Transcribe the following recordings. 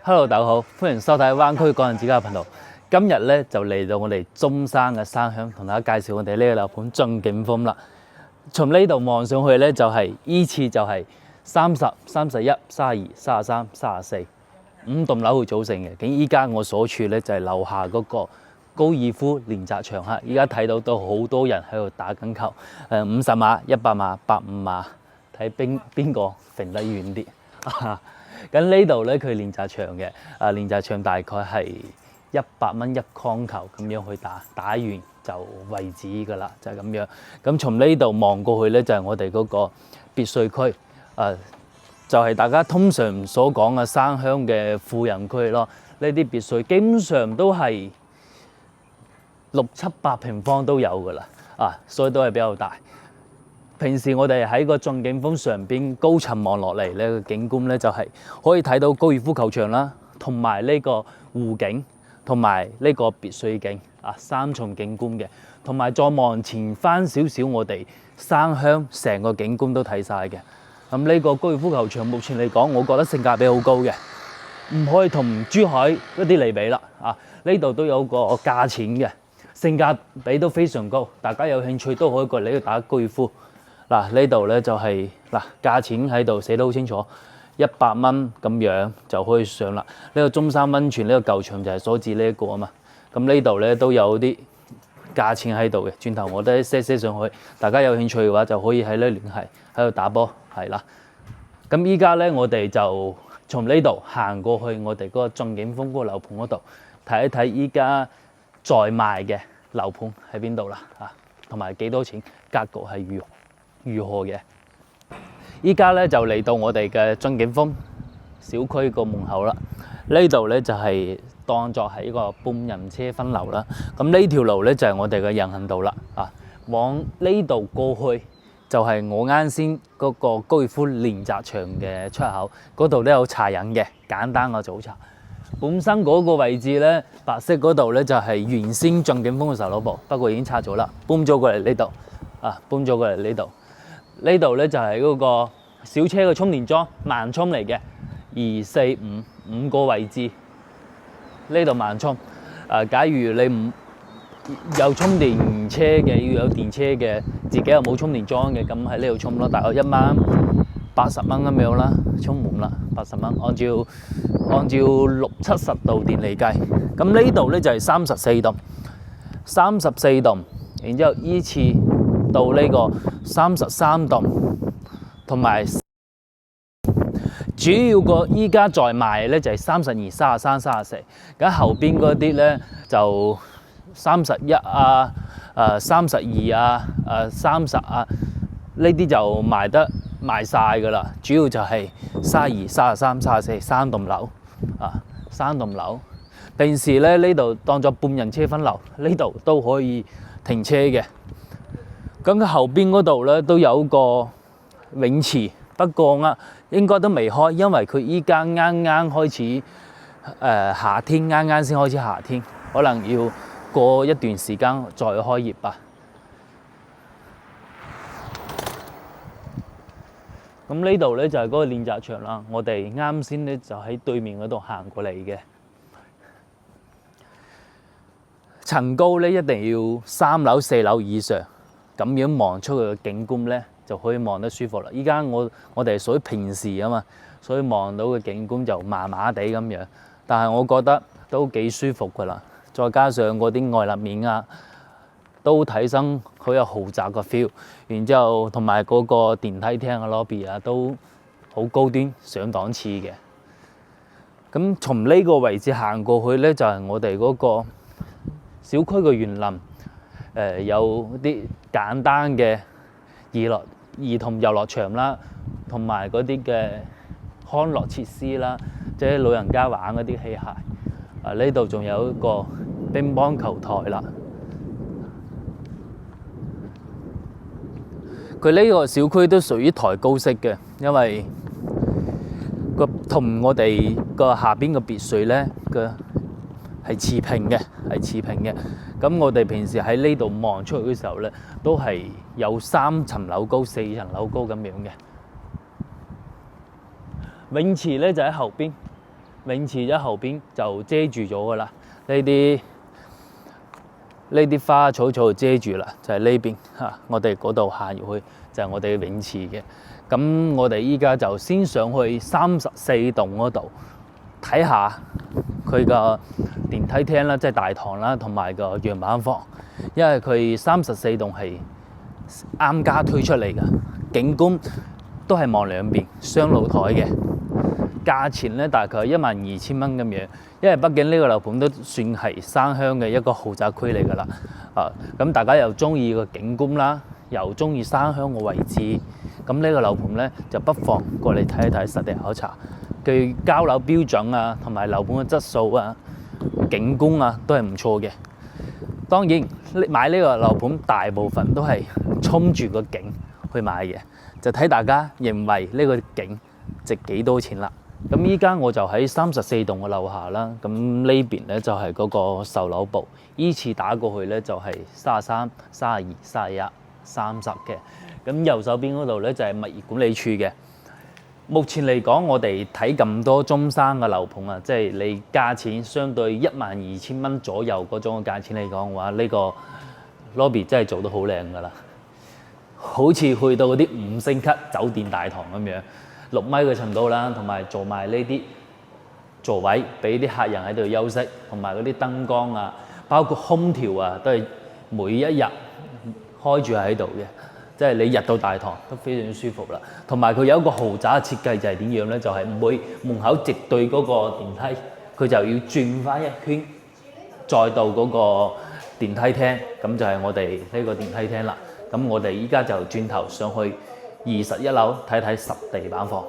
Hello，大家好，歡迎收睇灣區個人自家嘅頻道。今日咧就嚟到我哋中山嘅山鄉，同大家介紹我哋呢個樓盤駿景峰啦。從呢度望上去咧，就係依次就係30、31、32、33、34 5棟樓去組成嘅。咁依家我所處咧就係樓下嗰個高爾夫練習場哈。依家睇到都好多人喺度打緊球，50碼、100碼、85碼，睇邊個揈得遠啲。咁呢度咧佢練習場嘅，練習場大概係100蚊一框球咁樣去打完就為止㗎啦，就係咁樣。咁從呢度望過去咧，就係我哋嗰個別墅區，就係大家通常所講嘅山鄉嘅富人區咯。呢啲別墅基本上都係6、7、8平方都有㗎啦，所以都係比較大。平時我哋喺個駿景峰上邊高層望落嚟呢個景觀咧，就係可以睇到高爾夫球場啦，同埋呢個湖景，同埋呢個別墅景，3重景觀嘅。同埋再望前翻少少，我哋山鄉成個景觀都睇晒嘅。咁呢個高爾夫球場目前嚟講，我覺得性價比好高嘅，唔可以同珠海一啲嚟比啦。呢度都有個價錢嘅，性價比都非常高，大家有興趣都可以過嚟呢度打高爾夫。呢度咧就係價錢喺度寫得好清楚，100蚊咁樣就可以上啦。呢個中山溫泉呢個舊場就係所指呢一個啊嘛。咁呢度咧都有啲價錢喺度嘅，轉頭我都寫上去，大家有興趣嘅話就可以喺呢聯繫喺度打波，係啦。咁依家咧我哋就從呢度行過去我哋嗰個駿景峰嗰個樓盤嗰度睇一睇依家在賣嘅樓盤喺邊度啦，同埋幾多錢，格局係如何嘅？依家咧就嚟到我哋嘅駿景峰小區個門口啦。呢度咧就係當作係一個半人車分流啦。咁呢條路咧就係我哋嘅人行道啦。往呢度過去就係我啱先嗰個高爾夫練習場嘅出口，嗰度都有茶飲嘅，簡單嘅早茶。本身嗰個位置咧，白色嗰度咧就係原先駿景峰嘅售樓部，不過已經拆咗啦，搬咗過嚟呢度。搬咗過嚟呢度。呢度咧就係嗰個小車嘅充電樁，慢充嚟嘅，2、4、5個位置。呢度慢充。假如你唔有充電車嘅，要有電車嘅，自己又冇充電樁嘅，咁喺呢度充咯，大概1晚80蚊咁樣啦，充滿啦80蚊，按照60、70度電嚟計。咁呢度咧就係34棟，然之後依次到呢個33棟，同埋主要個依家在賣咧就係32、33、34，咁後邊嗰啲咧就31啊、32啊、30啊，呢啲就賣晒噶啦。主要就係32、33、34 3棟樓3棟樓。平時咧呢度當作半人車分流，呢度都可以停車嘅。咁佢後邊嗰度咧都有個泳池，不過應該都未開，因為佢依家啱啱開始夏天，啱啱先開始夏天，可能要過一段時間再開業吧。咁呢度咧就係嗰個練習場啦，我哋啱先咧就喺對面嗰度行過嚟嘅。層高咧一定要3樓、4樓以上。咁樣望出去嘅景觀咧，就可以望得舒服啦。依家我哋係屬於平時啊嘛，所以望到嘅景觀就麻麻地咁樣，但係我覺得都幾舒服噶啦。再加上嗰啲外立面都睇身好有豪宅嘅 feel， 然之後同埋嗰個電梯廳嘅 lobby 都好高端上檔次嘅。咁從呢個位置行過去咧，就係我哋嗰個小區嘅園林。有啲簡單嘅兒童遊樂場啦，同埋嗰啲嘅康樂設施啦，即係老人家玩嗰啲器械。呢度仲有一個乒乓球台啦。佢呢個小區都屬於抬高式嘅，因為同我哋個下邊嘅別墅咧係持平嘅，咁我哋平時喺呢度望出去嘅時候咧，都係有3層樓高、4層樓高咁樣嘅。泳池咧就喺後邊，泳池一後邊就遮住咗噶啦，呢啲花草就遮住啦，就係呢邊嚇。我哋嗰度行入去就係我哋嘅泳池嘅。咁我哋依家就先上去34棟嗰度睇下佢個電梯廳啦，即係大堂啦，同埋個樣板房。因為佢34棟係啱加推出嚟嘅，景觀都係望兩邊雙露台嘅。價錢咧大概12000蚊咁樣，因為畢竟呢個樓盤都算係山鄉嘅一個豪宅區嚟㗎啦。咁大家又中意個景觀啦，又中意山鄉個位置，咁呢個樓盤咧就不妨過嚟睇一睇，實地考察。佢交樓標準啊，同埋樓盤嘅質素啊、景觀啊都係唔錯嘅。當然買呢個樓盤大部分都係衝住個景去買嘅，就睇大家認為呢個景值幾多錢啦。咁依家我就喺34棟嘅樓下啦，咁呢邊咧就係嗰個售樓部，依次打過去咧就係33、32、31、30嘅。咁右手邊嗰度咧就係物業管理處嘅。目前嚟講，我哋睇咁多中山嘅樓盤啊，即係你價錢相對12000蚊左右嗰種嘅價錢嚟講嘅話，呢個 lobby 真係做得好靚㗎啦，好似去到嗰啲5星級酒店大堂咁樣。6米嘅程度啦，同埋做埋呢啲座位俾啲客人喺度休息，同埋嗰啲燈光啊，包括空調啊，都係每一日開住喺度嘅，即係你入到大堂都非常舒服啦。同埋佢有一個豪宅嘅設計就係點樣咧？就係每門口直對嗰個電梯，佢就要轉翻一圈，再到嗰個電梯廳，咁就係我哋呢個電梯廳啦。咁我哋依家就轉頭上去21樓睇睇實地板房。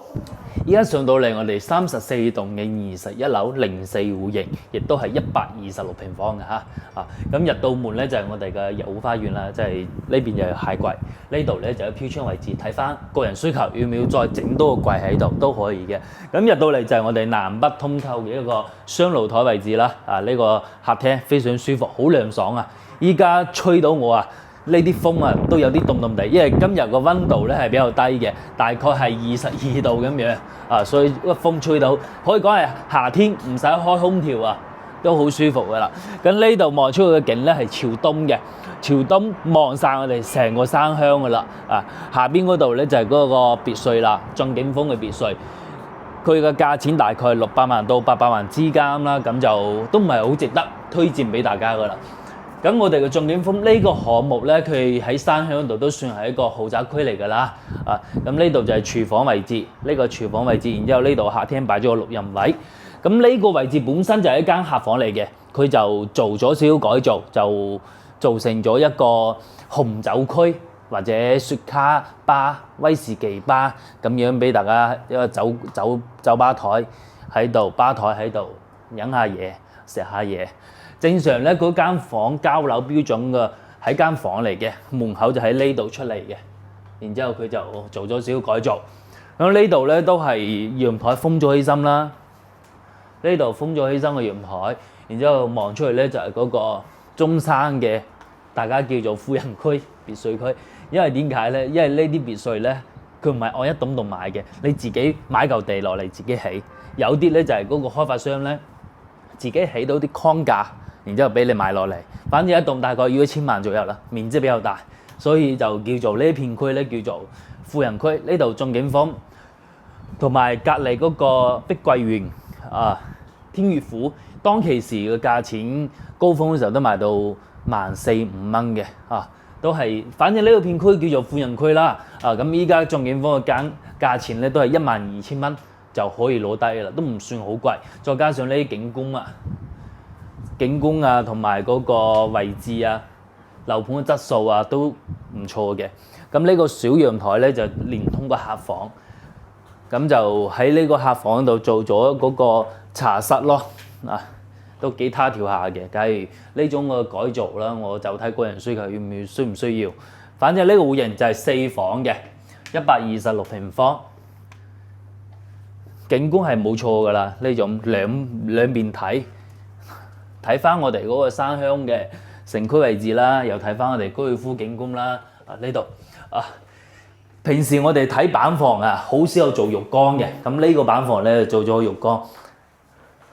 依家上到嚟我哋34棟嘅21樓04戶型，亦都係126平方嘅嚇。咁入到門咧就係我哋嘅入戶花園啦，即係呢邊就有鞋櫃，呢度咧就有飄窗位置。睇翻個人需求，要唔要再整多個櫃喺度都可以嘅。咁入到嚟就係我哋南北通透嘅一個雙露台位置啦。呢個客廳非常舒服，好涼爽啊！依家吹到我啊！呢啲風啊都有啲凍凍地，因為今日個溫度咧係比較低嘅，大概係22度咁樣所以個風吹到可以講係夏天唔使開空調啊，都好舒服噶啦。咁呢度望出去嘅景咧係朝東嘅，朝東望晒我哋成個山鄉噶啦。下邊嗰度咧就係嗰個別墅啦，駿景峰嘅別墅，佢嘅價錢大概600萬到800萬之間啦，咁就都唔係好值得推薦俾大家噶啦。咁我哋嘅駿景峰呢個項目咧，佢喺山鄉度都算係一個豪宅區嚟㗎啦。咁呢度就係廚房位置，呢個廚房位置，然之後呢度客廳擺咗個錄音位。咁呢個位置本身就係一間客房嚟嘅，佢就做咗少少改造，就做成咗一個紅酒區或者雪茄吧、威士忌吧咁樣俾大家一個酒吧台喺度，吧台喺度飲下嘢、食下嘢。正常咧，嗰間房交樓標準嘅喺間房嚟嘅，門口就喺呢度出嚟嘅。然之後佢就做咗少少改造。咁呢度咧都係陽台封咗起身啦，呢度封咗起身嘅陽台。然之後望出去咧就係嗰個中山嘅大家叫做富人區別墅區。因為點解咧？因為呢啲別墅咧，佢唔係按一棟棟買嘅，你自己買嚿地落嚟自己起。有啲咧就係嗰個開發商咧自己起到啲框架。然之後俾你買落嚟，反正一棟大概要1000萬左右啦，面積比較大，所以就叫做呢片區咧叫做富人區。呢度駿景峰同埋隔離嗰個碧桂園天悅府，當其時嘅價錢高峰嘅時候都賣到14000、5蚊嘅都係，反正呢個片區叫做富人區啦。咁依家駿景峰嘅價錢咧都係12000蚊就可以攞低啦，都唔算好貴，再加上呢啲景觀啊，同埋嗰個位置啊，樓盤嘅質素啊都唔錯嘅。咁呢個小陽台咧就連通個客房，咁就喺呢個客房度做咗嗰個茶室咯。都幾他條下嘅。假如呢種嘅改造啦，我就睇個人需求需唔需要。反正呢個戶型就係4房嘅，126平方，景觀係冇錯噶啦。呢種兩邊睇翻我哋嗰個山鄉嘅城區位置啦，又睇翻我哋高爾夫景觀啦。呢度平時我哋睇板房好少有做浴缸嘅，咁呢個板房咧做咗浴缸。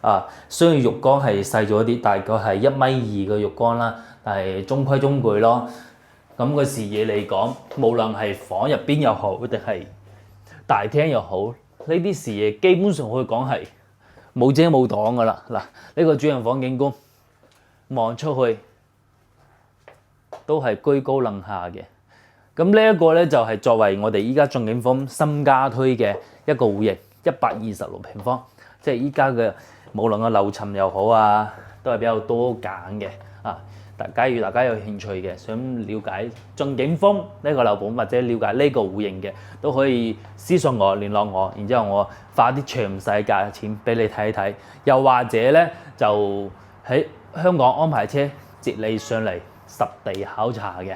啊。雖然浴缸係細咗啲，大概係1.2米嘅浴缸啦，但係中規中矩咯。咁個視野嚟講，無論係房入邊又好，定係大廳又好，呢啲視野基本上可以講係冇遮冇擋噶啦。嗱，呢個主人房景觀望出去都係居高臨下嘅。咁呢一個咧就係作為我哋依家駿景峰新家推嘅一個戶型，126平方，即係依家嘅無論個樓層又好啊，都係比較多揀嘅啊。假如大家有興趣嘅，想了解駿景峰呢個樓盤或者了解呢個戶型嘅，都可以私信我聯絡我，然之後我發啲詳細價錢俾你睇一睇。又或者咧就喺香港安排車接你上嚟實地考察嘅。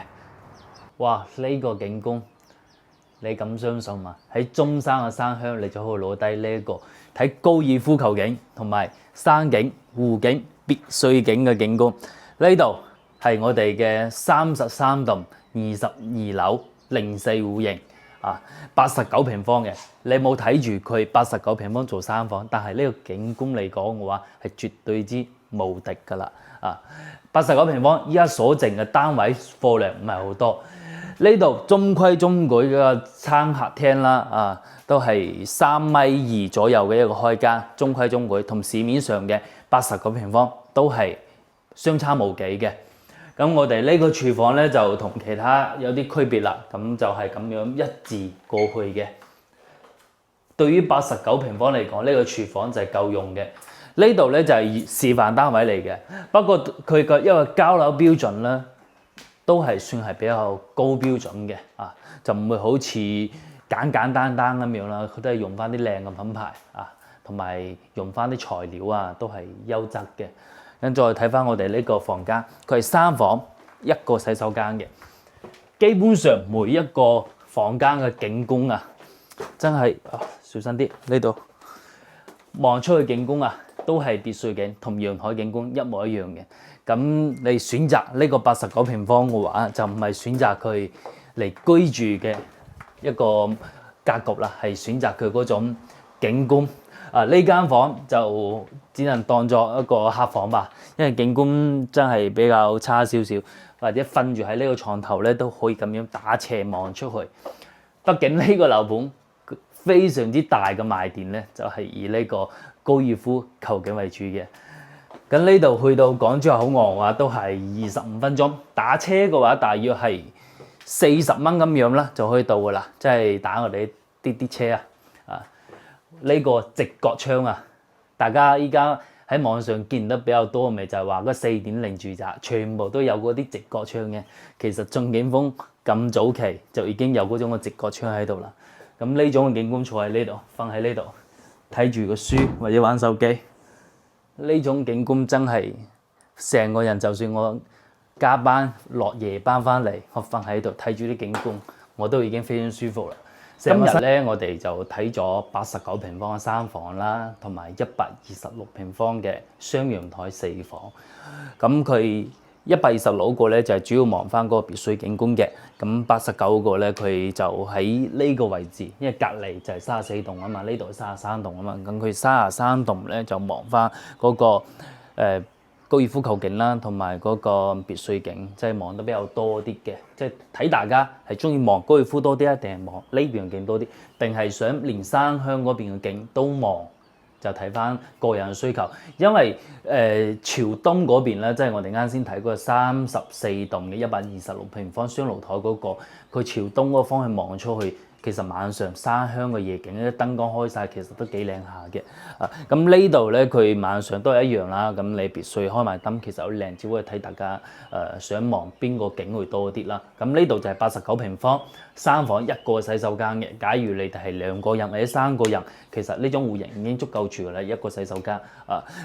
哇！呢個景觀你敢相信嘛？喺中山嘅山鄉，你就可以攞低呢一個睇高爾夫球景同埋山景、湖景、別墅景嘅景觀。呢度係我哋嘅33棟22樓04戶型啊，89平方嘅。你冇睇住佢89平方做3房，但係呢個景觀嚟講嘅話係絕對之無敵㗎啦啊！89平方，依家所剩嘅單位貨量唔係好多。呢度中規中矩嘅餐客廳啦，啊，都係3.2米左右嘅一個開間，中規中矩，同市面上嘅89平方都係相差無幾嘅。咁我哋呢個廚房咧就同其他有啲區別啦，咁就係咁樣一字過去嘅。對於89平方嚟講，呢個廚房就係夠用嘅。呢度咧就係示範單位嚟嘅，不過佢個一個交樓標準咧，都係算係比較高標準嘅啊，就唔會好似簡單咁樣啦。佢都係用翻啲靚嘅品牌啊，同埋用翻啲材料啊，都係優質嘅。咁再睇翻我哋呢個房間，佢係3房1個洗手間嘅。基本上每一個房間嘅景觀啊，真係小心啲呢度望出去景觀啊，都係別墅景，同陽台景觀一模一樣嘅。咁你選擇呢個89平方嘅話，就唔係選擇佢嚟居住嘅一個格局啦，係選擇佢嗰種景觀。呢間房就只能當作一個客房吧，因為景觀真係比較差少少，或者瞓住喺呢個床頭咧都可以咁樣打斜望出去。畢竟呢個樓盤非常之大嘅賣點咧，就係以呢個高爾夫球景為主嘅。咁呢度去到港珠澳口岸嘅話，都係25分鐘。打車嘅話，大約係40蚊咁樣啦，就可以到噶啦。即係打我哋啲車啊！呢個直角窗啊，大家依家喺網上見得比較多，咪就係話嗰4.0住宅全部都有嗰啲直角窗嘅。其實駿景峰咁早期就已經有嗰種嘅直角窗喺度啦。咁呢種嘅景觀坐喺呢度，瞓喺呢度睇住個書或者玩手機。呢種景觀真係成個人，就算我加班落夜班翻嚟，我瞓喺度睇住啲景觀，我都已經非常舒服啦。今日咧，我哋就睇咗89平方嘅3房啦，同埋126平方嘅雙陽台4房。咁佢126個咧就係主要望翻嗰個別墅景觀嘅。咁89個咧，佢就喺呢個位置，因為隔離就係34棟啊嘛，呢度33棟啊嘛。咁佢33棟咧就望翻嗰個高爾夫球景啦，同埋嗰個別墅景，即係望得比較多啲嘅。即係睇大家係中意望高爾夫多啲啊，定係望呢邊嘅景多啲，定係想連山鄉嗰邊嘅景都望，就睇翻個人嘅需求。因為朝東嗰邊咧，即係我哋啱先睇嗰個34棟嘅126平方雙露台嗰個，佢朝東嗰個方向望出去，其實晚上山鄉嘅夜景咧，燈光開晒，其實都幾靚下嘅。咁呢度咧，佢晚上都係一樣啦。咁你別墅開埋燈，其實好靚，只不過睇大家想望邊個景會多啲啦。咁呢度就係89平方3房1個洗手間嘅。假如你哋係2個人或者3個人，其實呢種戶型已經足夠住㗎啦，一個洗手間。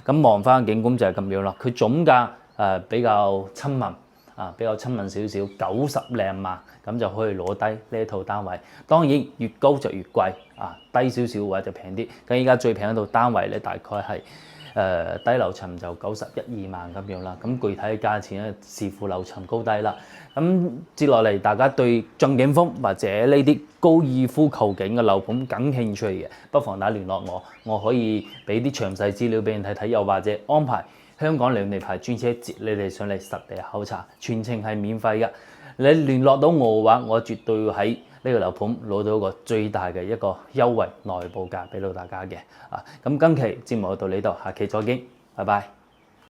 咁望翻景觀就係咁樣啦。佢總價比較親民。比較親民少少，90零萬咁就可以攞低呢一套單位。當然越高就越貴低少少或者平啲。咁依家最平嗰度單位咧大概係低樓層就91、2萬咁樣啦。咁具體嘅價錢咧視乎樓層高低啦。咁接落嚟，大家對駿景峰或者呢啲高爾夫球景嘅樓盤感興趣嘅，不妨聯絡我，我可以俾啲詳細資料俾你睇睇，又或者安排香港兩地牌專車接你哋上嚟實地考察，全程係免費嘅。你聯絡到我嘅話，我絕對會喺呢個樓盤攞到一個最大嘅一個優惠內部價俾到大家嘅。咁今期節目就到呢度，下期再見，拜拜。